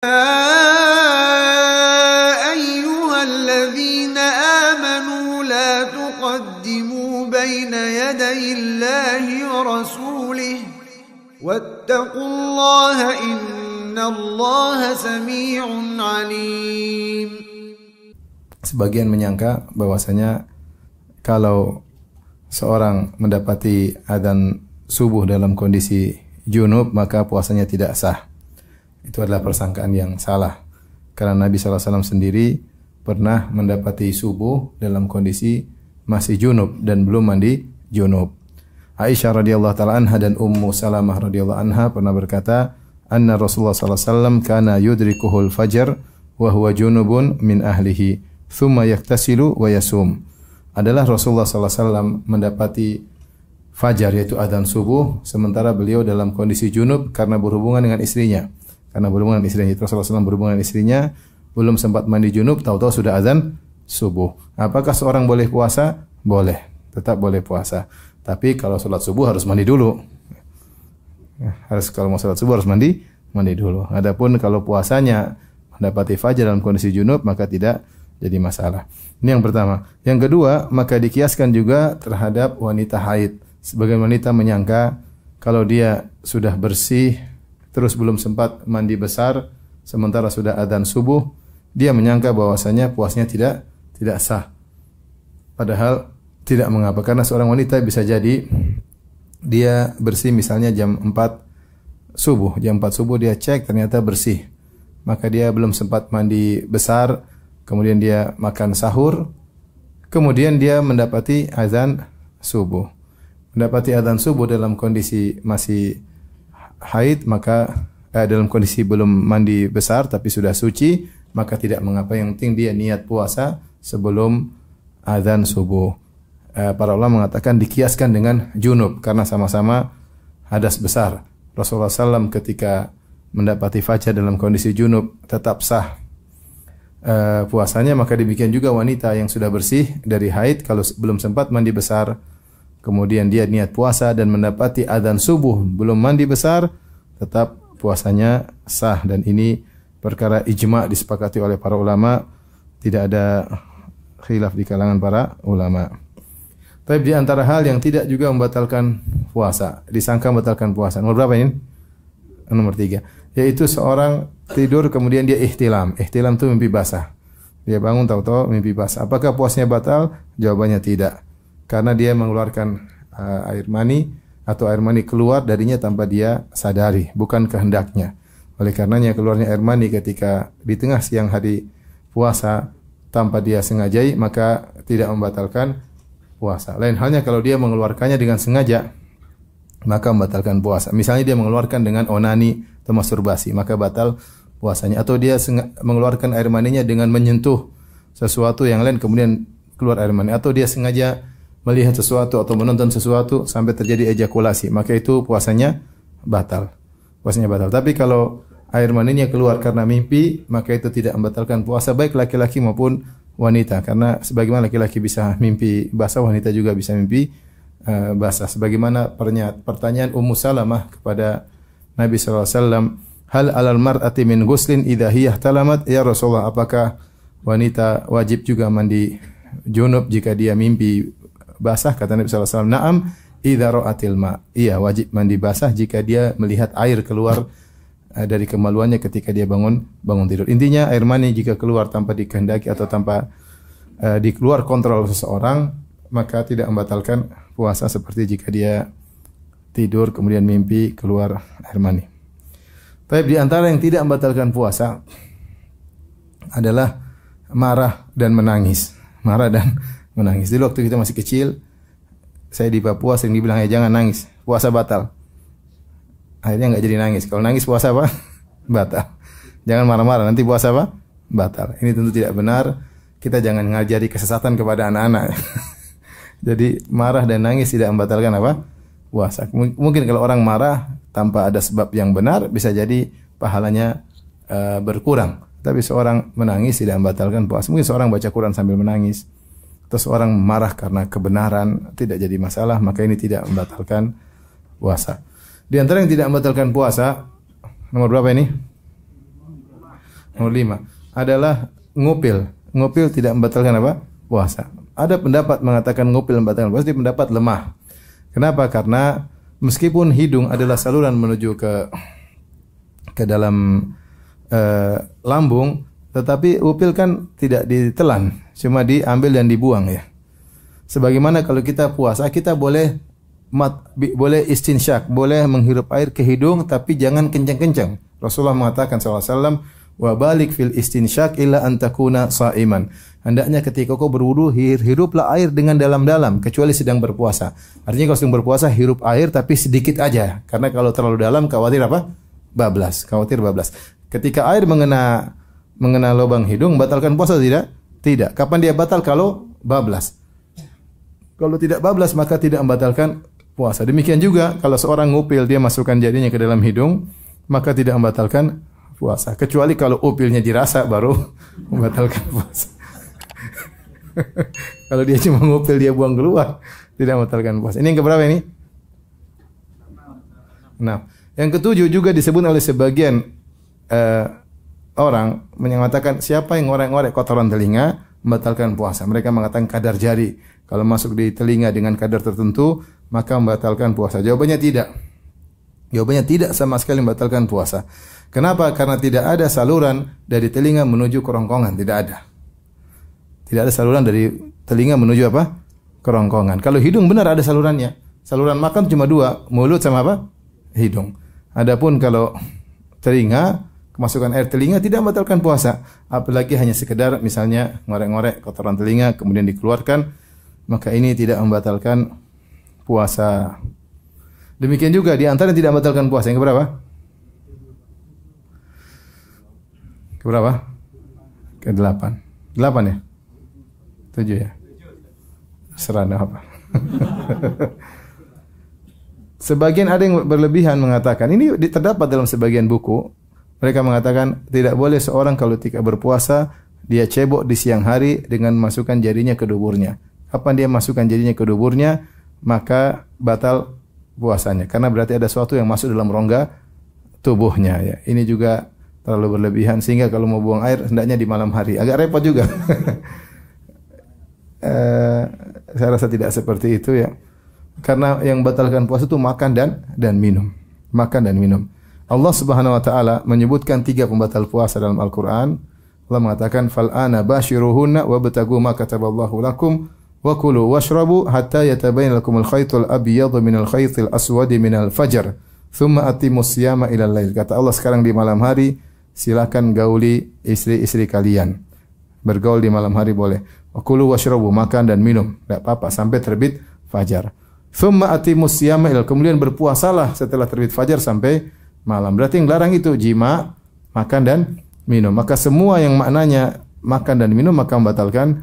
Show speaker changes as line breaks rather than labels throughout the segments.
ayyuhalladzina amanu la tuqaddimu baina yaday Allahi wa rasulih wattaqullaha innallaha samii'un 'aliim.
Sebagian menyangka bahwasanya kalau seorang mendapati adzan subuh dalam kondisi junub maka puasanya tidak sah. Itu adalah persangkaan yang salah. Karena Nabi SAW sendiri pernah mendapati subuh dalam kondisi masih junub dan belum mandi junub. Aisyah radhiyallahu taala anha dan Ummu Salamah radhiyallahu anha pernah berkata, "Anna Rasulullah sallallahu alaihi wasallam kana yudrikuhul fajr wa huwa junubun min ahlihi, thumma yaktasilu wa yasum." Adalah Rasulullah sallallahu alaihi wasallam mendapati fajar yaitu adzan subuh sementara beliau dalam kondisi junub karena berhubungan dengan istrinya. Karena berhubungan dengan istrinya, Rasulullah SAW berhubungan dengan istrinya, belum sempat mandi junub, tahu-tahu sudah adzan subuh. Apakah seorang boleh puasa? Boleh, tetap boleh puasa. Tapi kalau sholat subuh harus mandi dulu. Kalau mau sholat subuh harus mandi dulu. Adapun kalau puasanya mendapati fajar dalam kondisi junub maka tidak jadi masalah. Ini yang pertama. Yang kedua, maka dikiaskan juga terhadap wanita haid. Sebagian wanita menyangka kalau dia sudah bersih terus belum sempat mandi besar sementara sudah adzan subuh, dia menyangka bahwasanya puasnya tidak sah. Padahal tidak mengapa, karena seorang wanita bisa jadi dia bersih misalnya jam 4 subuh. Jam 4 subuh dia cek ternyata bersih. Maka dia belum sempat mandi besar, kemudian dia makan sahur, kemudian dia mendapati azan subuh. Mendapati azan subuh dalam kondisi masih haid, maka dalam kondisi belum mandi besar tapi sudah suci, maka tidak mengapa, yang penting dia niat puasa sebelum azan subuh. Para ulama mengatakan dikiaskan dengan junub karena sama-sama hadas besar. Rasulullah SAW ketika mendapati fajar dalam kondisi junub tetap sah puasanya, maka demikian juga wanita yang sudah bersih dari haid kalau belum sempat mandi besar kemudian dia niat puasa dan mendapati adzan subuh belum mandi besar, tetap puasanya sah. Dan ini perkara ijma' disepakati oleh para ulama, tidak ada khilaf di kalangan para ulama. Tapi di antara hal yang tidak juga membatalkan puasa, disangka membatalkan puasa. Nomor berapa ini? Nomor 3. Yaitu seorang tidur kemudian dia ihtilam. Ihtilam itu mimpi basah. Dia bangun tahu-tahu mimpi basah. Apakah puasanya batal? Jawabannya tidak. Karena dia mengeluarkan air mani atau air mani keluar darinya tanpa dia sadari, bukan kehendaknya. Oleh karenanya keluarnya air mani ketika di tengah siang hari puasa tanpa dia sengajai, maka tidak membatalkan puasa. Lain halnya kalau dia mengeluarkannya dengan sengaja, maka membatalkan puasa. Misalnya dia mengeluarkan dengan onani atau masturbasi, maka batal puasanya. Atau dia mengeluarkan air maninya dengan menyentuh sesuatu yang lain kemudian keluar air mani, atau dia sengaja melihat sesuatu atau menonton sesuatu sampai terjadi ejakulasi, maka itu puasanya batal. Puasanya batal. Tapi kalau air maninya keluar karena mimpi, maka itu tidak membatalkan puasa baik laki-laki maupun wanita. Karena sebagaimana laki-laki bisa mimpi basah, wanita juga bisa mimpi basah. Sebagaimana pertanyaan Ummu Salamah kepada Nabi SAW, hal alal mar'ati min ghuslin idha hiya ihtalamat, ya Rasulullah, apakah wanita wajib juga mandi junub jika dia mimpi basah? Kata Nabi SAW, na'am idza ra'atil ma. Iya, wajib mandi basah jika dia melihat air keluar dari kemaluannya ketika dia bangun tidur. Intinya air mani jika keluar tanpa dikehendaki atau tanpa dikeluar kontrol seseorang, maka tidak membatalkan puasa seperti jika dia tidur kemudian mimpi keluar air mani. Tapi di antara yang tidak membatalkan puasa adalah marah dan menangis. Marah dan menangis. Dulu waktu kita masih kecil, saya di Papua sering dibilang, jangan nangis, puasa batal. Akhirnya nggak jadi nangis. Kalau nangis puasa apa? Batal. Jangan marah-marah, nanti puasa apa? Batal. Ini tentu tidak benar. Kita jangan ngajari kesesatan kepada anak-anak. Jadi marah dan nangis tidak membatalkan apa? Puasa. Mungkin kalau orang marah tanpa ada sebab yang benar, bisa jadi pahalanya berkurang. Tapi seorang menangis tidak membatalkan puasa. Mungkin seorang baca Quran sambil menangis, atau seorang marah karena kebenaran, tidak jadi masalah, maka ini tidak membatalkan puasa. Di antara yang tidak membatalkan puasa, nomor berapa ini? Nomor 5 adalah ngupil. Ngupil tidak membatalkan apa? Puasa. Ada pendapat mengatakan ngupil membatalkan puasa, di pendapat lemah. Kenapa? Karena meskipun hidung adalah saluran menuju ke dalam lambung, tetapi upil kan tidak ditelan, cuma diambil dan dibuang ya. Sebagaimana kalau kita puasa, kita boleh istinsyak, boleh menghirup air ke hidung, tapi jangan kencang-kencang. Rasulullah mengatakan SAW, wa balik fil istinsyak illa antakuna sa'iman. Hendaknya ketika kau berwudu, hiruplah air dengan dalam-dalam, kecuali sedang berpuasa. Artinya kalau sedang berpuasa, hirup air tapi sedikit aja. Karena kalau terlalu dalam, khawatir apa? Bablas. Khawatir bablas. Ketika air mengenai lubang hidung, batalkan puasa tidak? Tidak. Kapan dia batal? Kalau bablas. Kalau tidak bablas, maka tidak membatalkan puasa. Demikian juga kalau seorang ngupil, dia masukkan jarinya ke dalam hidung, maka tidak membatalkan puasa. Kecuali kalau upilnya dirasa, baru membatalkan puasa. Kalau dia cuma ngupil, dia buang keluar, tidak membatalkan puasa. Ini yang keberapa ini? Nah, yang ketujuh juga disebut oleh sebagian orang mengatakan siapa yang ngorek-ngorek kotoran telinga membatalkan puasa. Mereka mengatakan kadar jari. Kalau masuk di telinga dengan kadar tertentu, maka membatalkan puasa. Jawabannya tidak. Jawabannya tidak sama sekali membatalkan puasa. Kenapa? Karena tidak ada saluran dari telinga menuju kerongkongan. Tidak ada. Tidak ada saluran dari telinga menuju apa? Kerongkongan. Kalau hidung benar ada salurannya. Saluran makan cuma dua. Mulut sama apa? Hidung. Adapun kalau telinga, kemasukan air telinga tidak membatalkan puasa. Apalagi hanya sekedar misalnya ngorek-ngorek kotoran telinga kemudian dikeluarkan, maka ini tidak membatalkan puasa. Demikian juga di antara yang tidak membatalkan puasa yang keberapa? Keberapa? Ke-8. 8 ya? 7 ya? Serana apa? Sebagian ada yang berlebihan mengatakan, ini terdapat dalam sebagian buku, mereka mengatakan tidak boleh seorang kalau ketika berpuasa dia cebok di siang hari dengan masukkan jarinya ke duburnya. Kapan dia masukkan jarinya ke duburnya, maka batal puasanya. Karena berarti ada sesuatu yang masuk dalam rongga tubuhnya. Ya. Ini juga terlalu berlebihan sehingga kalau mau buang air hendaknya di malam hari. Agak repot juga. Saya rasa tidak seperti itu ya. Karena yang batalkan puasa itu makan dan minum. Makan dan minum. Allah Subhanahu wa taala menyebutkan 3 pembatal puasa dalam Al-Qur'an. Allah mengatakan fal ana bashiruhunna wabtagu ma kataballahu lakum wa kulu washrabu hatta yatabayyana lakumul khaytul abyadu minal khaytil aswadi minal fajr thumma atimus siyama ilal lail. Kata Allah, sekarang di malam hari silakan gauli istri-istri kalian. Bergaul di malam hari boleh. Wa kulu washrabu, makan dan minum, tidak apa-apa sampai terbit fajar. Thumma atimus siyama ilal, kemudian berpuasalah setelah terbit fajar sampai malam. Berarti yang larang itu jima, makan dan minum. Maka semua yang maknanya makan dan minum maka membatalkan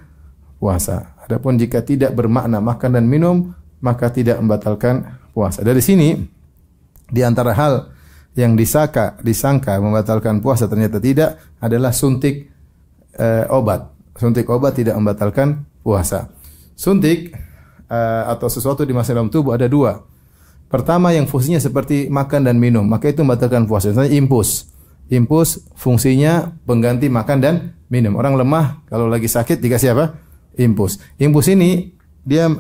puasa. Adapun jika tidak bermakna makan dan minum maka tidak membatalkan puasa. Dari sini di antara hal yang disangka membatalkan puasa ternyata tidak adalah suntik obat. Suntik obat tidak membatalkan puasa. Suntik atau sesuatu dimasukkan dalam tubuh ada 2. Pertama yang fungsinya seperti makan dan minum, maka itu membatalkan puasa. Misalnya infus. Infus fungsinya pengganti makan dan minum. Orang lemah kalau lagi sakit dikasih apa? Infus. Infus ini dia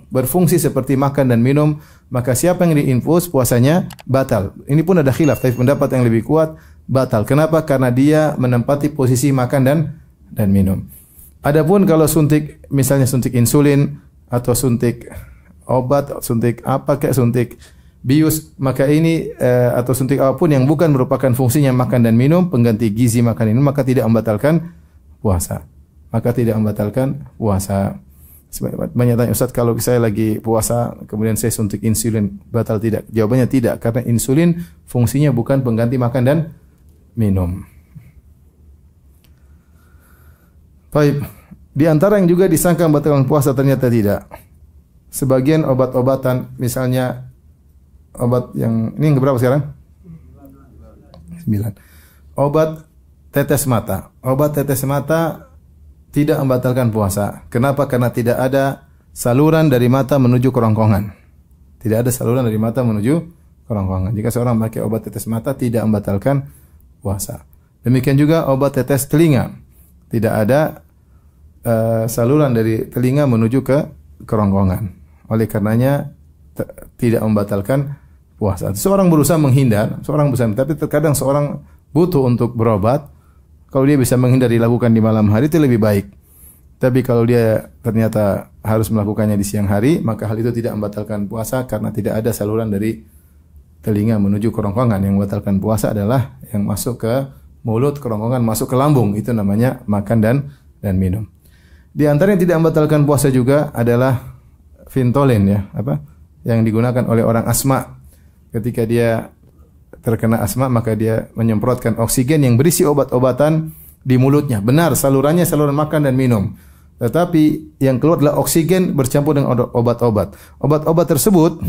berfungsi seperti makan dan minum, maka siapa yang diinfus puasanya batal. Ini pun ada khilaf, tapi pendapat yang lebih kuat batal. Kenapa? Karena dia menempati posisi makan dan minum. Adapun kalau suntik, misalnya suntik insulin atau suntik obat, suntik apa kayak suntik bius, maka ini atau suntik apapun yang bukan merupakan fungsinya makan dan minum, pengganti gizi makan minum, maka tidak membatalkan puasa. Maka tidak membatalkan puasa. Banyak tanya, Ustaz, kalau saya lagi puasa kemudian saya suntik insulin, batal tidak? Jawabannya tidak, karena insulin fungsinya bukan pengganti makan dan minum. Baik, di antara yang juga disangka membatalkan puasa ternyata tidak. Sebagian obat-obatan, misalnya obat yang ini yang berapa sekarang? 9. Obat tetes mata. Obat tetes mata tidak membatalkan puasa. Kenapa? Karena tidak ada saluran dari mata menuju kerongkongan. Tidak ada saluran dari mata menuju kerongkongan. Jika seorang pakai obat tetes mata tidak membatalkan puasa. Demikian juga obat tetes telinga. Tidak ada saluran dari telinga menuju ke kerongkongan. Oleh karenanya tidak membatalkan puasa. Seorang berusaha menghindar, tapi terkadang seorang butuh untuk berobat. Kalau dia bisa menghindar dilakukan di malam hari itu lebih baik. Tapi kalau dia ternyata harus melakukannya di siang hari, maka hal itu tidak membatalkan puasa karena tidak ada saluran dari telinga menuju kerongkongan. Yang membatalkan puasa adalah yang masuk ke mulut, kerongkongan, masuk ke lambung. Itu namanya makan dan minum. Di antara yang tidak membatalkan puasa juga adalah Ventolin ya, yang digunakan oleh orang asma. Ketika dia terkena asma, maka dia menyemprotkan oksigen yang berisi obat-obatan di mulutnya. Benar, salurannya saluran makan dan minum. Tetapi yang keluar adalah oksigen bercampur dengan obat-obat. Obat-obat tersebut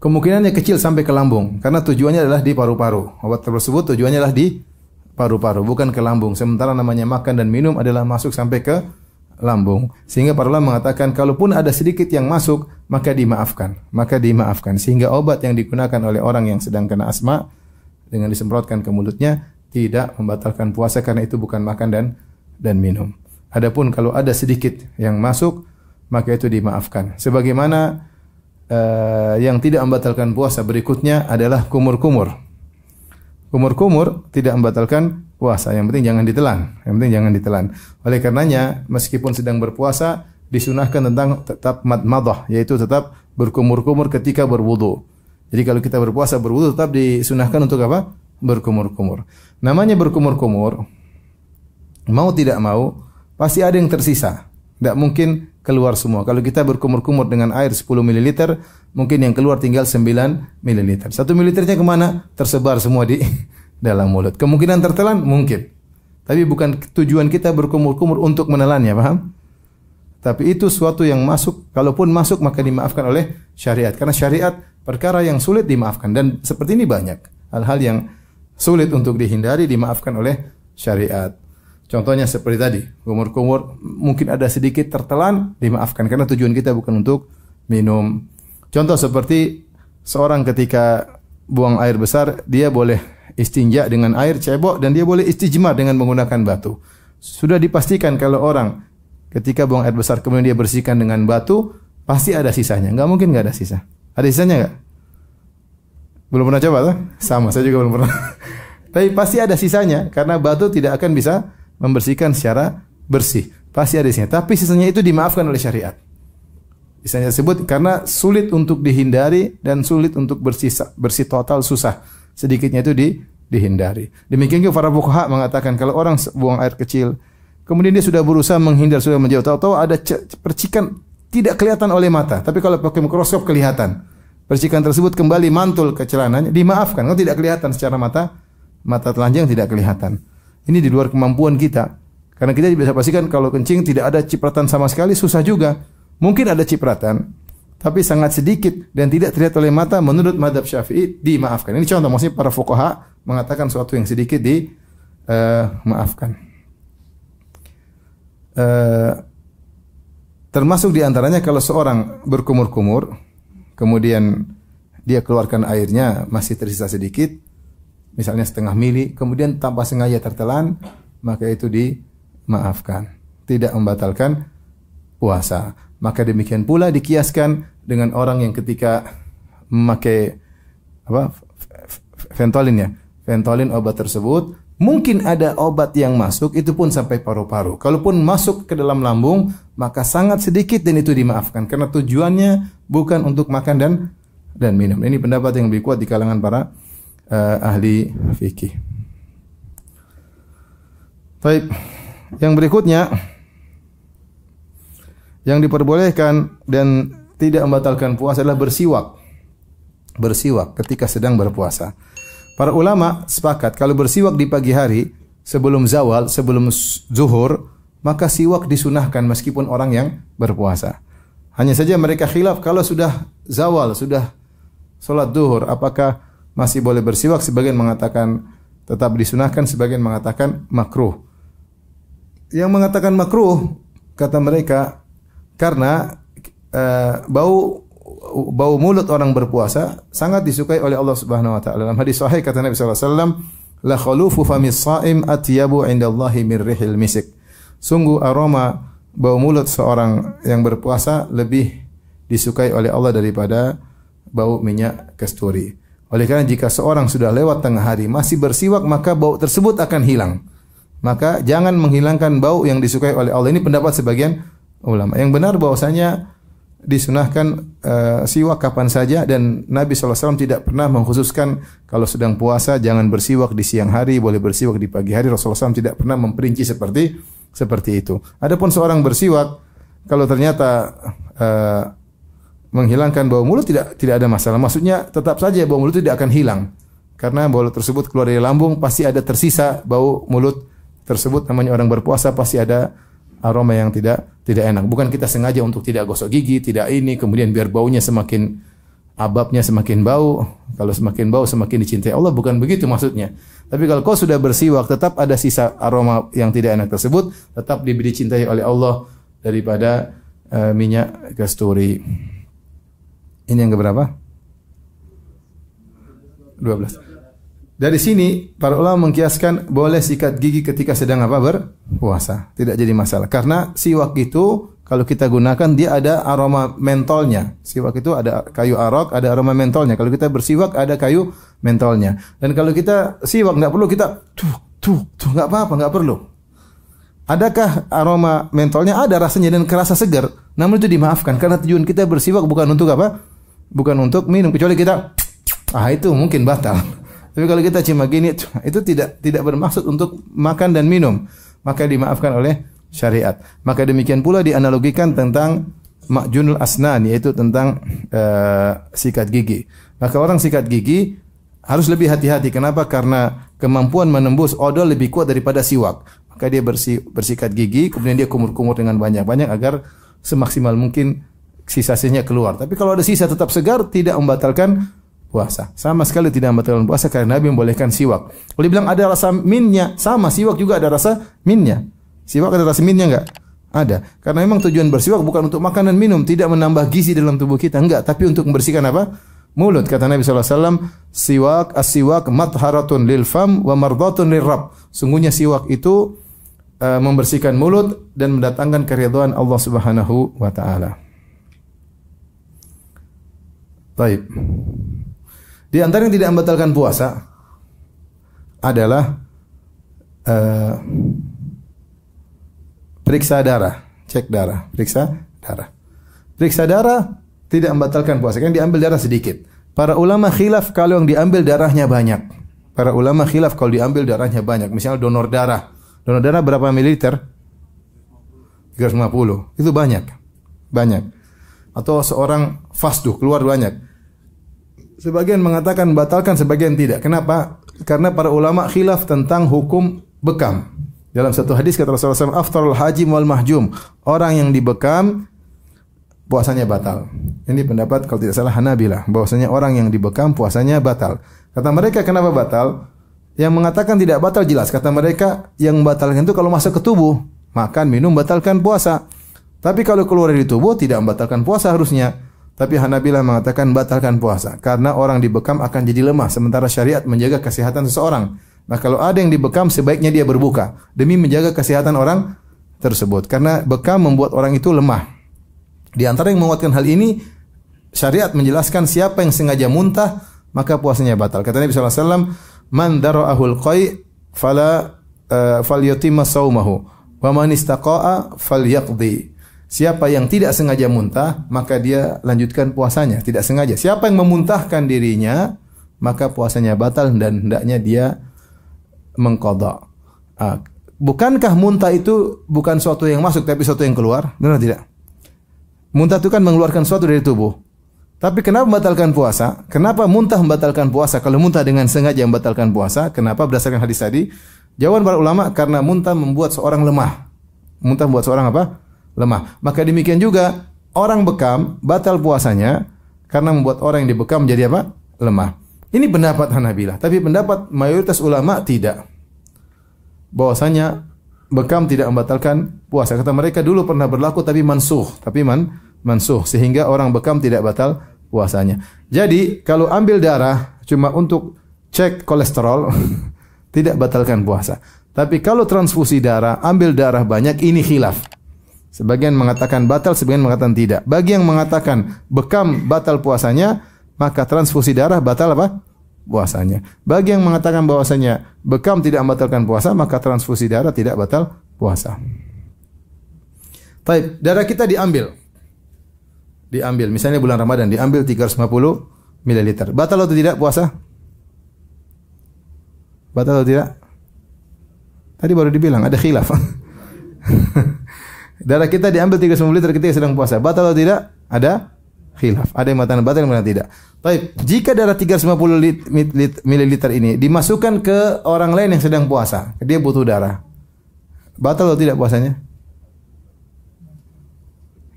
kemungkinannya kecil sampai ke lambung karena tujuannya adalah di paru-paru. Obat tersebut tujuannya adalah di paru-paru, bukan ke lambung. Sementara namanya makan dan minum adalah masuk sampai ke lambung. Sehingga para ulama mengatakan kalaupun ada sedikit yang masuk, maka dimaafkan. Sehingga obat yang digunakan oleh orang yang sedang kena asma dengan disemprotkan ke mulutnya tidak membatalkan puasa karena itu bukan makan dan minum. Adapun kalau ada sedikit yang masuk, maka itu dimaafkan. Sebagaimana yang tidak membatalkan puasa berikutnya adalah kumur-kumur. Kumur-kumur tidak membatalkan puasa. Yang penting jangan ditelan. Oleh karenanya, meskipun sedang berpuasa, disunahkan tentang tetap madmadah, yaitu tetap berkumur-kumur ketika berwudu. Jadi kalau kita berpuasa berwudu tetap disunahkan untuk apa? Berkumur-kumur. Namanya berkumur-kumur, mau tidak mau, pasti ada yang tersisa. Tidak mungkin keluar semua. Kalau kita berkumur-kumur dengan air 10 ml, mungkin yang keluar tinggal 9 ml. 1 ml-nya kemana? Tersebar semua di dalam mulut. Kemungkinan tertelan? Mungkin. Tapi bukan tujuan kita berkumur-kumur untuk menelannya, paham? Tapi itu suatu yang masuk. Kalaupun masuk, maka dimaafkan oleh syariat. Karena syariat perkara yang sulit dimaafkan. Dan seperti ini banyak. Hal-hal yang sulit untuk dihindari dimaafkan oleh syariat. Contohnya seperti tadi, kumur-kumur mungkin ada sedikit tertelan, dimaafkan karena tujuan kita bukan untuk minum. Contoh seperti seorang ketika buang air besar, dia boleh istinja dengan air cebok dan dia boleh istijmar dengan menggunakan batu. Sudah dipastikan kalau orang ketika buang air besar kemudian dia bersihkan dengan batu, pasti ada sisanya. Enggak mungkin enggak ada sisa. Ada sisanya enggak? Belum pernah coba tuh? Sama, saya juga belum pernah. Tapi pasti ada sisanya karena batu tidak akan bisa membersihkan secara bersih. Pasti ada sisanya. Tapi sisanya itu dimaafkan oleh syariat. Sisanya tersebut karena sulit untuk dihindari dan sulit untuk bersih total, susah. Sedikitnya itu dihindari. Demikian juga para fuqaha mengatakan kalau orang buang air kecil, kemudian dia sudah berusaha menghindar, sudah menjauh, tahu-tahu ada percikan tidak kelihatan oleh mata, tapi kalau pakai mikroskop kelihatan. Percikan tersebut kembali mantul ke celananya, dimaafkan. Kalau tidak kelihatan secara mata telanjang tidak kelihatan. Ini di luar kemampuan kita. Karena kita bisa pastikan kalau kencing tidak ada cipratan sama sekali, susah juga. Mungkin ada cipratan, tapi sangat sedikit dan tidak terlihat oleh mata. Menurut mazhab Syafi'i dimaafkan. Ini contoh, maksudnya para fuqaha mengatakan sesuatu yang sedikit dimaafkan. Termasuk diantaranya kalau seorang berkumur-kumur, kemudian dia keluarkan airnya masih tersisa sedikit, misalnya setengah mili, kemudian tanpa sengaja tertelan, maka itu dimaafkan. Tidak membatalkan puasa. Maka demikian pula dikiaskan dengan orang yang ketika memakai Ventolin obat tersebut, mungkin ada obat yang masuk, itu pun sampai paru-paru. Kalaupun masuk ke dalam lambung, maka sangat sedikit dan itu dimaafkan. Karena tujuannya bukan untuk makan dan minum. Ini pendapat yang lebih kuat di kalangan para ahli fikih. Baik, yang berikutnya yang diperbolehkan dan tidak membatalkan puasa adalah bersiwak. Bersiwak ketika sedang berpuasa. Para ulama sepakat kalau bersiwak di pagi hari sebelum zawal, sebelum zuhur, maka siwak disunahkan meskipun orang yang berpuasa. Hanya saja mereka khilaf kalau sudah zawal, sudah salat zuhur, apakah masih boleh bersiwak? Sebagian mengatakan tetap disunahkan, sebagian mengatakan makruh. Yang mengatakan makruh, kata mereka, karena bau mulut orang berpuasa sangat disukai oleh Allah Subhanahu wa taala. Dalam hadis sahih kata Nabi sallallahu alaihi wasallam, la khalufu famis shaim atyabu 'indallahi min rihil misik. Sungguh aroma bau mulut seorang yang berpuasa lebih disukai oleh Allah daripada bau minyak kasturi. Oleh karena jika seorang sudah lewat tengah hari masih bersiwak, maka bau tersebut akan hilang. Maka jangan menghilangkan bau yang disukai oleh Allah. Ini pendapat sebagian ulama. Yang benar bahwasanya disunahkan siwak kapan saja, dan Nabi SAW tidak pernah mengkhususkan kalau sedang puasa jangan bersiwak di siang hari, boleh bersiwak di pagi hari. Rasulullah SAW tidak pernah memperinci seperti itu. Adapun seorang bersiwak kalau ternyata menghilangkan bau mulut tidak ada masalah. Maksudnya tetap saja bau mulut tidak akan hilang. Karena bau mulut tersebut keluar dari lambung, pasti ada tersisa bau mulut tersebut. Namanya orang berpuasa pasti ada aroma yang tidak enak. Bukan kita sengaja untuk tidak gosok gigi, tidak ini, kemudian biar baunya semakin ababnya semakin bau. Kalau semakin bau semakin dicintai Allah, bukan begitu maksudnya. Tapi kalau kau sudah bersiwak tetap ada sisa aroma yang tidak enak tersebut, tetap dicintai oleh Allah daripada minyak kasturi. Ini yang keberapa? 12. Dari sini para ulama mengkiaskan boleh sikat gigi ketika sedang berpuasa, tidak jadi masalah. Karena siwak itu kalau kita gunakan dia ada aroma mentolnya. Siwak itu ada kayu arok, ada aroma mentolnya. Kalau kita bersiwak ada kayu mentolnya. Dan kalau kita siwak nggak perlu kita tuh nggak apa-apa, nggak perlu. Adakah aroma mentolnya? Ada rasanya dan kerasa segar. Namun itu dimaafkan karena tujuan kita bersiwak bukan untuk apa? Bukan untuk minum, kecuali kita itu mungkin batal. Tapi kalau kita cuma gini itu tidak bermaksud untuk makan dan minum, maka dimaafkan oleh syariat. Maka demikian pula dianalogikan tentang ma'junul asnan, yaitu tentang sikat gigi. Maka orang sikat gigi harus lebih hati-hati. Kenapa? Karena kemampuan menembus odol lebih kuat daripada siwak. Maka dia bersikat gigi, kemudian dia kumur-kumur dengan banyak-banyak agar semaksimal mungkin sisa-sisanya keluar. Tapi kalau ada sisa tetap segar, tidak membatalkan puasa. Sama sekali tidak membatalkan puasa karena Nabi membolehkan siwak. Kalau dibilang ada rasa minnya, sama siwak juga ada rasa minnya. Siwak ada rasa minnya enggak? Ada. Karena memang tujuan bersiwak bukan untuk makan dan minum, tidak menambah gizi dalam tubuh kita, enggak, tapi untuk membersihkan apa? Mulut. Kata Nabi SAW, siwak, as-siwak matharatun lil fam wa mardatun lir rabb. Sungguhnya siwak itu membersihkan mulut dan mendatangkan keridhaan Allah Subhanahu wa taala. Baik. Di antara yang tidak membatalkan puasa adalah periksa darah, cek darah, periksa darah. Periksa darah tidak membatalkan puasa, kan diambil darah sedikit. Para ulama khilaf kalau yang diambil darahnya banyak. Para ulama khilaf kalau diambil darahnya banyak. Misalnya donor darah. Donor darah berapa mililiter? 350. Itu banyak. Banyak. Atau seorang fasduh keluar banyak. Sebagian mengatakan batalkan, sebagian tidak. Kenapa? Karena para ulama khilaf tentang hukum bekam. Dalam satu hadis kata Rasulullah SAW, aftarul hajim wal mahjum. Orang yang dibekam puasanya batal. Ini pendapat kalau tidak salah Hanabilah, bahwasanya orang yang dibekam puasanya batal. Kata mereka kenapa batal? Yang mengatakan tidak batal jelas. Kata mereka yang membatalkan itu kalau masuk ke tubuh, makan, minum batalkan puasa. Tapi kalau keluar dari tubuh tidak membatalkan puasa harusnya. Tapi Hanabilah mengatakan batalkan puasa karena orang dibekam akan jadi lemah sementara syariat menjaga kesehatan seseorang. Nah, kalau ada yang dibekam sebaiknya dia berbuka demi menjaga kesehatan orang tersebut karena bekam membuat orang itu lemah. Di antara yang menguatkan hal ini, syariat menjelaskan siapa yang sengaja muntah maka puasanya batal. Kata Nabi SAW, man dara'ahul qai falyutimma saumahu wa man istaqa'a falyaqdi. Siapa yang tidak sengaja muntah, maka dia lanjutkan puasanya. Tidak sengaja. Siapa yang memuntahkan dirinya, maka puasanya batal dan hendaknya dia mengqadha. Bukankah muntah itu bukan suatu yang masuk, tapi suatu yang keluar? Benar tidak? Muntah itu kan mengeluarkan sesuatu dari tubuh. Tapi kenapa membatalkan puasa? Kenapa muntah membatalkan puasa? Kalau muntah dengan sengaja membatalkan puasa, kenapa? Berdasarkan hadis tadi, jawaban para ulama, karena muntah membuat seorang lemah. Muntah membuat seorang apa? Lemah. Maka demikian juga orang bekam batal puasanya karena membuat orang yang dibekam menjadi apa? Lemah. Ini pendapat Hanabilah, tapi pendapat mayoritas ulama tidak. Bahwasanya bekam tidak membatalkan puasa. Kata mereka dulu pernah berlaku tapi mansuh, mansuh sehingga orang bekam tidak batal puasanya. Jadi kalau ambil darah cuma untuk cek kolesterol tidak batalkan puasa. Tapi kalau transfusi darah, ambil darah banyak, ini khilaf. Sebagian mengatakan batal, sebagian mengatakan tidak. Bagi yang mengatakan bekam batal puasanya, maka transfusi darah batal apa? Puasanya. Bagi yang mengatakan bahwasanya bekam tidak membatalkan puasa, maka transfusi darah tidak batal puasa. Baik, darah kita diambil. Misalnya bulan Ramadan diambil 350 ml. Batal atau tidak puasa? Batal atau tidak? Tadi baru dibilang ada khilaf. Darah kita diambil 350 liter ketika sedang puasa. Batal atau tidak? Ada khilaf. Ada yang mengatakan batal, yang mengatakan tidak. Baik, jika darah 350 ml ini dimasukkan ke orang lain yang sedang puasa, dia butuh darah. Batal atau tidak puasanya?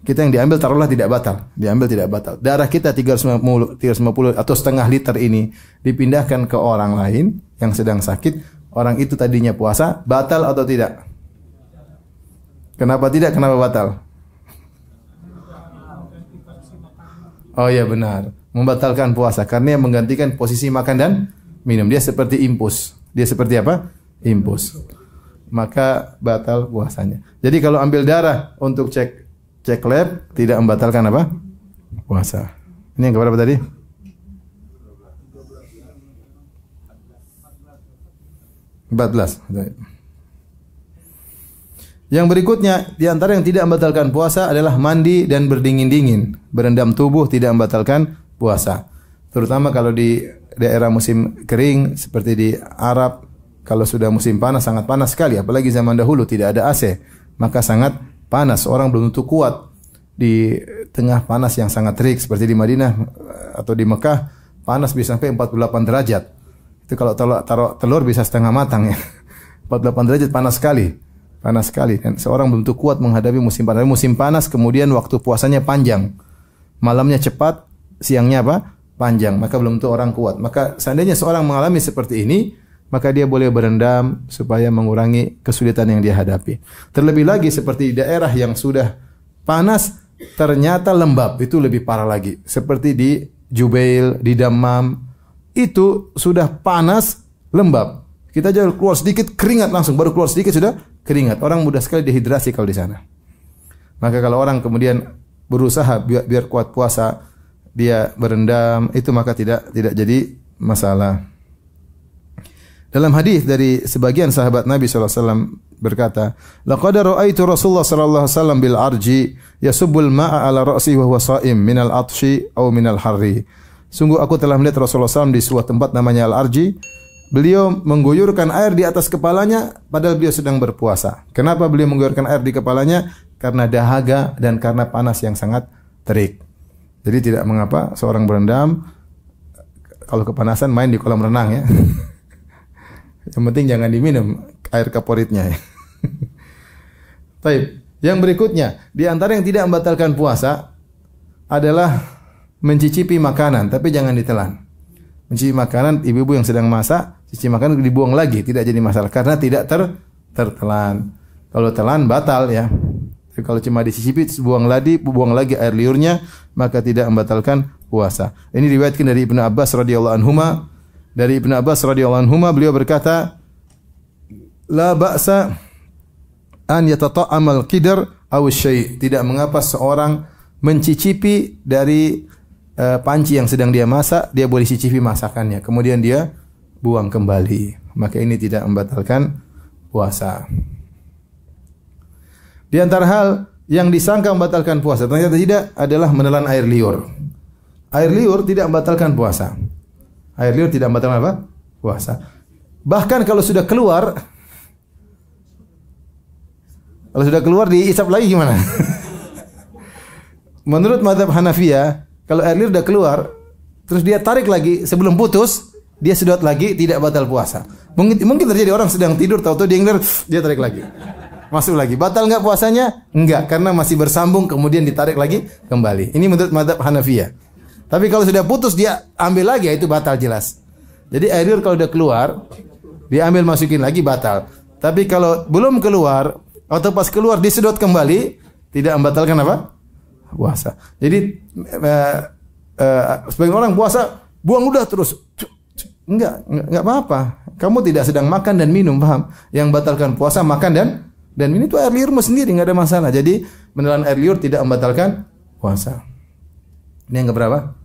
Kita yang diambil taruhlah tidak batal. Diambil tidak batal. Darah kita 350 atau setengah liter ini dipindahkan ke orang lain yang sedang sakit. Orang itu tadinya puasa, batal atau tidak? Kenapa tidak? Kenapa batal? Oh iya benar. Membatalkan puasa karena yang menggantikan posisi makan dan minum. Dia seperti impus. Dia seperti apa? Impus. Maka batal puasanya. Jadi kalau ambil darah untuk cek lab tidak membatalkan apa? Puasa. Ini yang keberapa tadi? 14. Yang berikutnya di antara yang tidak membatalkan puasa adalah mandi dan berdingin-dingin. Berendam tubuh tidak membatalkan puasa. Terutama kalau di daerah musim kering seperti di Arab, kalau sudah musim panas sangat panas sekali, apalagi zaman dahulu tidak ada AC, maka sangat panas. Orang belum tentu kuat di tengah panas yang sangat terik seperti di Madinah atau di Mekah, panas bisa sampai 48 derajat. Itu kalau taruh telur bisa setengah matang ya. 48 derajat panas sekali. Panas sekali. Dan seorang belum tentu kuat menghadapi musim panas. Musim panas kemudian waktu puasanya panjang. Malamnya cepat, siangnya apa? Panjang. Maka belum tentu orang kuat. Maka seandainya seorang mengalami seperti ini, maka dia boleh berendam supaya mengurangi kesulitan yang dia hadapi. Terlebih lagi seperti di daerah yang sudah panas ternyata lembab, itu lebih parah lagi. Seperti di Jubail, di Dammam, itu sudah panas lembab. Kita aja keluar sedikit keringat langsung, baru keluar sedikit sudah keringat. Orang mudah sekali dehidrasi kalau di sana. Maka kalau orang kemudian berusaha biar kuat puasa, dia berendam, itu maka tidak jadi masalah. Dalam hadis dari sebagian sahabat Nabi SAW berkata, "Laqad ra'aitu Rasulullah sallallahu alaihi wasallam bil arji yasubbul ma'a ala ra'sihi wa huwa sha'im minal atshi aw minal harri." Sungguh aku telah melihat Rasulullah SAW di sebuah tempat namanya Al-Arji. Beliau mengguyurkan air di atas kepalanya padahal beliau sedang berpuasa. Kenapa beliau mengguyurkan air di kepalanya? Karena dahaga dan karena panas yang sangat terik. Jadi tidak mengapa seorang berendam kalau kepanasan main di kolam renang ya. Yang penting jangan diminum air kaporitnya ya. Baik, yang berikutnya di antara yang tidak membatalkan puasa adalah mencicipi makanan tapi jangan ditelan. Mencicipi makanan, ibu-ibu yang sedang masak, cicipi makanan dibuang lagi, tidak jadi masalah karena tidak tertelan. Kalau telan batal ya. Tapi kalau cuma dicicipi buang lagi air liurnya, maka tidak membatalkan puasa. Ini diriwayatkan dari Ibnu Abbas radhiyallahu anhuma. Dari Ibnu Abbas radhiyallahu anhuma beliau berkata, "La ba'sa an yatata'amal qidar aw syai'." Tidak mengapa seorang mencicipi dari panci yang sedang dia masak, dia boleh cicipi masakannya, kemudian dia buang kembali. Maka ini tidak membatalkan puasa. Di antara hal yang disangka membatalkan puasa, ternyata tidak, adalah menelan air liur. Air liur tidak membatalkan puasa. Air liur tidak membatalkan apa? Puasa. Bahkan kalau sudah keluar diisap lagi gimana? Menurut mazhab Hanafiyah, kalau air liur sudah keluar, terus dia tarik lagi sebelum putus, dia sedot lagi, tidak batal puasa. Mungkin terjadi orang sedang tidur, tahu-tahu dia tarik lagi. Masuk lagi. Batal enggak puasanya? Enggak, karena masih bersambung kemudian ditarik lagi kembali. Ini menurut mazhab Hanafiyah. Tapi kalau sudah putus dia ambil lagi, itu batal jelas. Jadi air liur kalau sudah keluar, diambil masukin lagi batal. Tapi kalau belum keluar atau pas keluar disedot kembali, tidak membatalkan apa? Puasa. Jadi sebagian orang puasa buang udah terus. Enggak apa-apa. Kamu tidak sedang makan dan minum, paham? Yang batalkan puasa makan dan minum itu air liurmu sendiri, nggak ada masalah. Jadi menelan air liur tidak membatalkan puasa. Ini yang keberapa?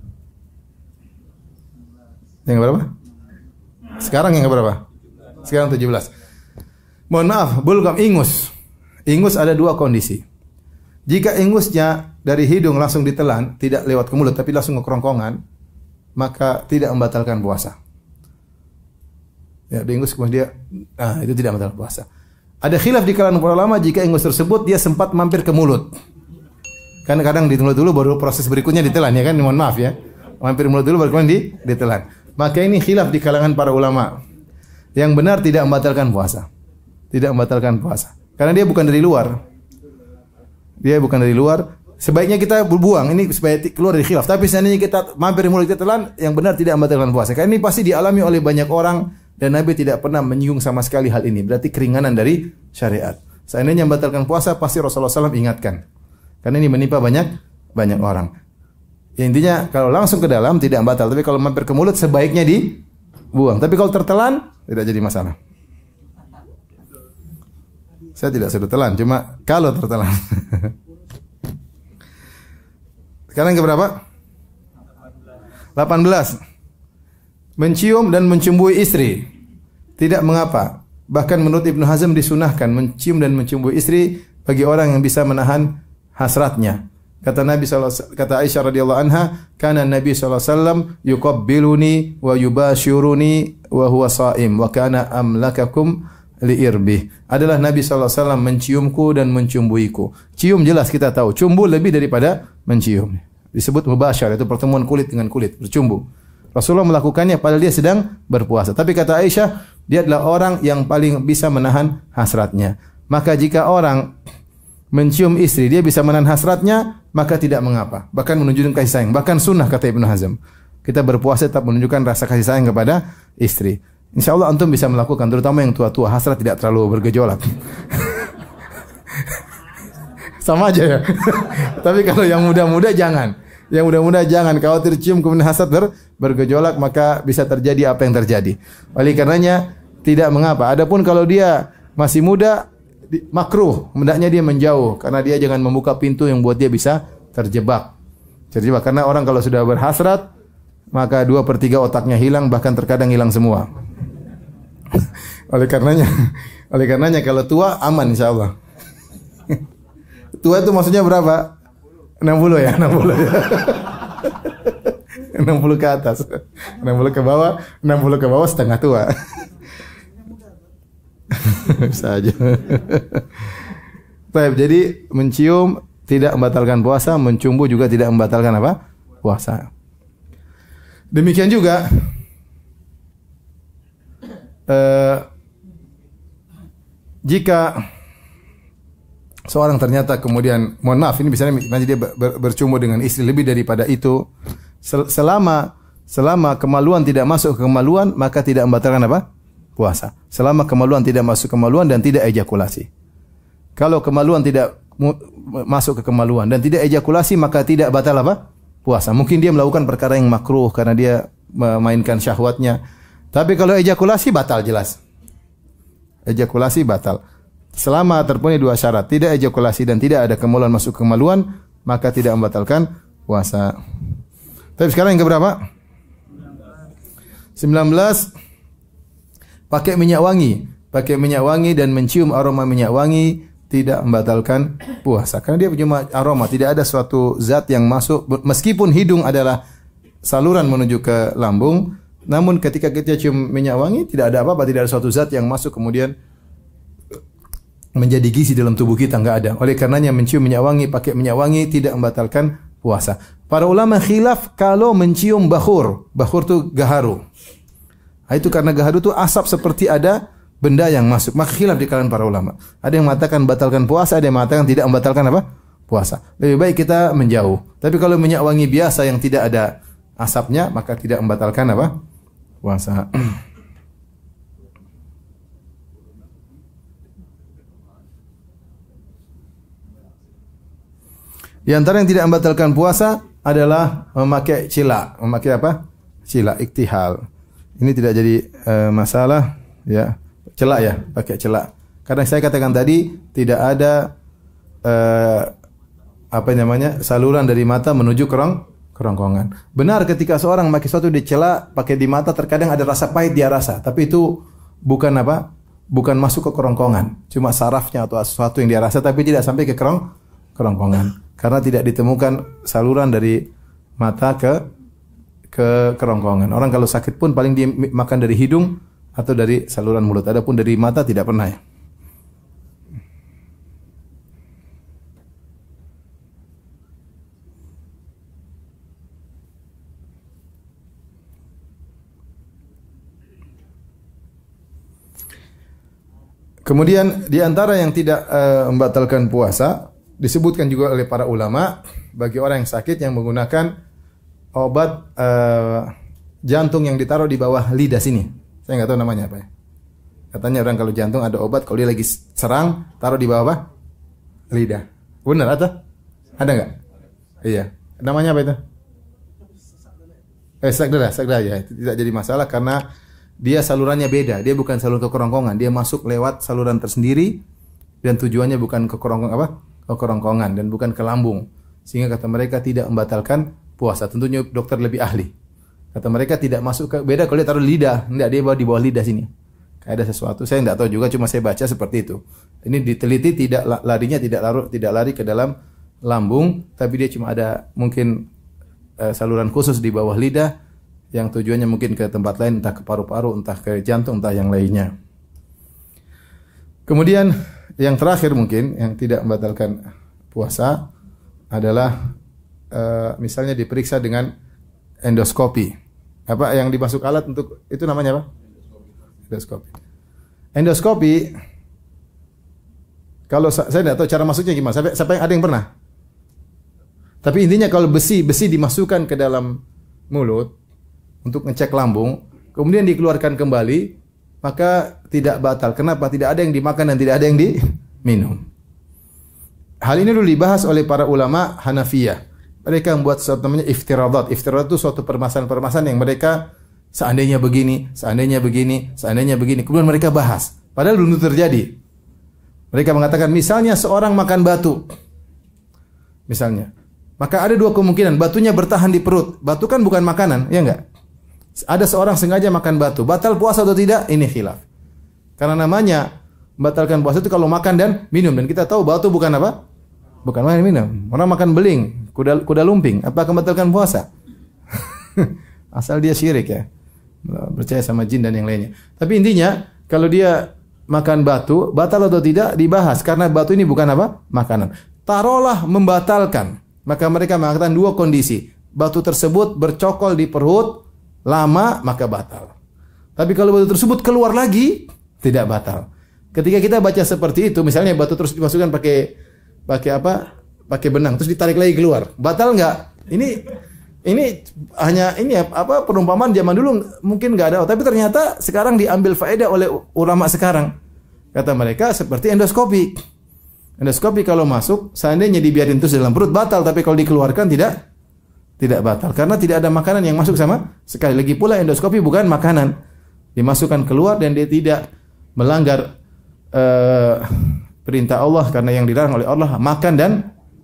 Yang keberapa? Sekarang yang keberapa? Sekarang 17. Mohon maaf, bulgam ingus. Ingus ada dua kondisi. Jika ingusnya dari hidung langsung ditelan, tidak lewat ke mulut tapi langsung ke kerongkongan, maka tidak membatalkan puasa. Ya, ingus kemudian itu tidak membatalkan puasa. Ada khilaf di kalangan para ulama jika ingus tersebut dia sempat mampir ke mulut. Kan kadang ditelan dulu baru proses berikutnya ditelan ya kan, mohon maaf ya. Mampir mulut dulu baru kemudian ditelan. Maka ini khilaf di kalangan para ulama. Yang benar tidak membatalkan puasa. Tidak membatalkan puasa. Karena dia bukan dari luar. Dia bukan dari luar. Sebaiknya kita buang ini supaya keluar dari khilaf. Tapi seandainya kita mampir mulut kita telan, yang benar tidak membatalkan puasa. Karena ini pasti dialami oleh banyak orang dan Nabi tidak pernah menyinggung sama sekali hal ini. Berarti keringanan dari syariat. Seandainya membatalkan puasa pasti Rasulullah SAW ingatkan. Karena ini menimpa banyak orang. Ya, intinya kalau langsung ke dalam tidak batal, tapi kalau mampir ke mulut sebaiknya dibuang. Tapi kalau tertelan tidak jadi masalah. Saya tidak sudah telan, cuma kalau tertelan. Sekarang ke berapa? 18. Mencium dan menciumui istri tidak mengapa. Bahkan menurut Ibnu Hazm disunahkan mencium dan menciumui istri bagi orang yang bisa menahan hasratnya. Kata Aisyah radhiyallahu anha, "Kana Nabi sallallahu alaihi wasallam yuqabbiluni wa yubashiruni wa huwa sha'im wa kana amlakakum liirbi." Adalah Nabi sallallahu alaihi wasallam menciumku dan mencumbuiku. Cium jelas kita tahu, cumbu lebih daripada mencium. Disebut mubasyarah, itu pertemuan kulit dengan kulit, bercumbu. Rasulullah melakukannya padahal dia sedang berpuasa. Tapi kata Aisyah, dia adalah orang yang paling bisa menahan hasratnya. Maka jika orang mencium istri, dia bisa menahan hasratnya, maka tidak mengapa. Bahkan menunjukkan kasih sayang. Bahkan sunnah kata Ibnu Hazm. Kita berpuasa tetap menunjukkan rasa kasih sayang kepada istri. Insya Allah antum bisa melakukan, terutama yang tua-tua. Hasrat tidak terlalu bergejolak. Sama aja ya. Tapi kalau yang muda-muda jangan. Yang muda-muda jangan. Khawatir cium kemudian hasrat bergejolak, maka bisa terjadi apa yang terjadi. Oleh karenanya tidak mengapa. Adapun kalau dia masih muda, makruh, hendaknya dia menjauh karena dia jangan membuka pintu yang buat dia bisa terjebak. Karena orang kalau sudah berhasrat maka 2/3 otaknya hilang, bahkan terkadang hilang semua. Oleh karenanya kalau tua aman insyaallah. Tua itu maksudnya berapa? 60 ya, 60 ya. 60 ke atas. 60 ke bawah setengah tua. Bisa aja. Baik, jadi mencium tidak membatalkan puasa, mencumbu juga tidak membatalkan apa? Puasa. Demikian juga jika seorang ternyata kemudian, mohon maaf ini misalnya dia bercumbu dengan istri lebih daripada itu, selama kemaluan tidak masuk ke kemaluan, maka tidak membatalkan apa? Puasa. Selama kemaluan tidak masuk kemaluan dan tidak ejakulasi. Kalau kemaluan tidak masuk ke kemaluan dan tidak ejakulasi, maka tidak batal apa? Puasa. Mungkin dia melakukan perkara yang makruh karena dia memainkan syahwatnya. Tapi kalau ejakulasi batal jelas. Ejakulasi batal. Selama terpenuhi dua syarat, tidak ejakulasi dan tidak ada kemaluan masuk ke kemaluan, maka tidak membatalkan puasa. Tapi sekarang yang keberapa? 19. Pakai minyak wangi. Pakai minyak wangi dan mencium aroma minyak wangi tidak membatalkan puasa. Karena dia cuma aroma, tidak ada suatu zat yang masuk. Meskipun hidung adalah saluran menuju ke lambung, namun ketika kita cium minyak wangi tidak ada apa-apa, tidak ada suatu zat yang masuk kemudian menjadi gizi dalam tubuh kita, enggak ada. Oleh karenanya mencium minyak wangi, pakai minyak wangi tidak membatalkan puasa. Para ulama khilaf kalau mencium bakhur. Bakhur itu gaharu. Itu karena gaharu itu asap seperti ada benda yang masuk. Maka khilaf di kalangan para ulama. Ada yang mengatakan batalkan puasa, ada yang mengatakan tidak membatalkan apa? Puasa. Lebih baik kita menjauh. Tapi kalau minyak wangi biasa yang tidak ada asapnya, maka tidak membatalkan apa? Puasa. Di antara yang tidak membatalkan puasa adalah memakai cila. Memakai apa? Cila, iktihal. Ini tidak jadi masalah. ya. Celak ya, pakai celak. Karena saya katakan tadi tidak ada saluran dari mata menuju kerongkongan. Benar ketika seorang pakai sesuatu dicela, pakai di mata terkadang ada rasa pahit dia rasa, tapi itu bukan bukan masuk ke kerongkongan. Cuma sarafnya atau sesuatu yang dia rasa tapi tidak sampai ke kerongkongan. Karena tidak ditemukan saluran dari mata ke kerongkongan. Orang kalau sakit pun paling dia makan dari hidung atau dari saluran mulut. Adapun dari mata tidak pernah ya. Kemudian di antara yang tidak membatalkan puasa disebutkan juga oleh para ulama bagi orang yang sakit yang menggunakan obat jantung yang ditaruh di bawah lidah sini. Saya nggak tahu namanya apa ya. Katanya orang kalau jantung ada obat kalau dia lagi serang taruh di bawah apa? Lidah. Benar atau? Ada nggak? Iya. Namanya apa itu? Sakda ya. Tidak jadi masalah karena dia salurannya beda. Dia bukan saluran ke kerongkongan. Dia masuk lewat saluran tersendiri dan tujuannya bukan ke kerongkongan dan bukan ke lambung. Sehingga kata mereka tidak membatalkan puasa. Tentunya dokter lebih ahli. Kata mereka tidak masuk ke beda kalau dia taruh lidah. Enggak, dia bawa di bawah lidah sini. Kayak ada sesuatu. Saya enggak tahu juga, cuma saya baca seperti itu. Ini diteliti larinya tidak lari ke dalam lambung, tapi dia cuma ada mungkin saluran khusus di bawah lidah yang tujuannya mungkin ke tempat lain, entah ke paru-paru, entah ke jantung, entah yang lainnya. Kemudian yang terakhir mungkin yang tidak membatalkan puasa adalah misalnya diperiksa dengan endoskopi. Apa yang dimasuk alat untuk itu namanya apa? Endoskopi. Endoskopi kalau saya tidak tahu cara masuknya gimana. Sampai ada yang pernah? Tapi intinya kalau besi dimasukkan ke dalam mulut untuk ngecek lambung, kemudian dikeluarkan kembali, maka tidak batal. Kenapa? Tidak ada yang dimakan dan tidak ada yang diminum. Hal ini dulu dibahas oleh para ulama Hanafiyah. Mereka membuat sesuatu namanya iftiradat. Iftiradat itu suatu permasalahan-permasalahan yang mereka seandainya begini, kemudian mereka bahas. Padahal belum terjadi. Mereka mengatakan misalnya seorang makan batu. Misalnya. Maka ada dua kemungkinan, batunya bertahan di perut. Batu kan bukan makanan, ya enggak? Ada seorang sengaja makan batu, batal puasa atau tidak? Ini khilaf. Karena namanya membatalkan puasa itu kalau makan dan minum, dan kita tahu batu bukan apa? Bukan makan minum. Orang makan beling, kuda lumping, apakah membatalkan puasa? Asal dia syirik ya. Percaya sama jin dan yang lainnya. Tapi intinya kalau dia makan batu, batal atau tidak dibahas karena batu ini bukan apa? Makanan. Taruhlah membatalkan. Maka mereka mengatakan dua kondisi. Batu tersebut bercokol di perut lama maka batal. Tapi kalau batu tersebut keluar lagi tidak batal. Ketika kita baca seperti itu, misalnya batu terus dimasukkan pakai benang terus ditarik lagi keluar. Batal enggak? Ini hanya perumpamaan zaman dulu mungkin enggak ada, tapi ternyata sekarang diambil faedah oleh ulama sekarang. Kata mereka seperti endoskopi. Endoskopi kalau masuk, seandainya dibiarin terus dalam perut batal, tapi kalau dikeluarkan tidak batal karena tidak ada makanan yang masuk sama sekali. Lagi pula endoskopi bukan makanan. Dimasukkan keluar dan dia tidak melanggar perintah Allah karena yang dilarang oleh Allah makan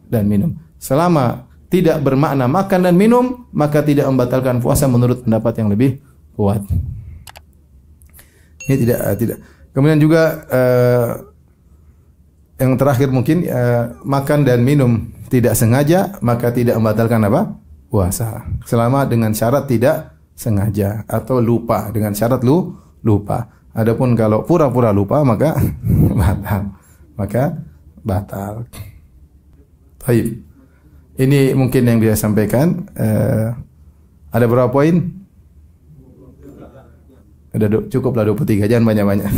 dan minum. Selama tidak bermakna makan dan minum, maka tidak membatalkan puasa menurut pendapat yang lebih kuat. Ini tidak. Kemudian juga yang terakhir mungkin makan dan minum tidak sengaja, maka tidak membatalkan apa? Puasa. Selama dengan syarat tidak sengaja atau lupa, dengan syarat lupa. Adapun kalau pura-pura lupa maka batal. Baik. Ini mungkin yang dia sampaikan. Ada berapa poin? Ada cukuplah 23, jangan banyak-banyak.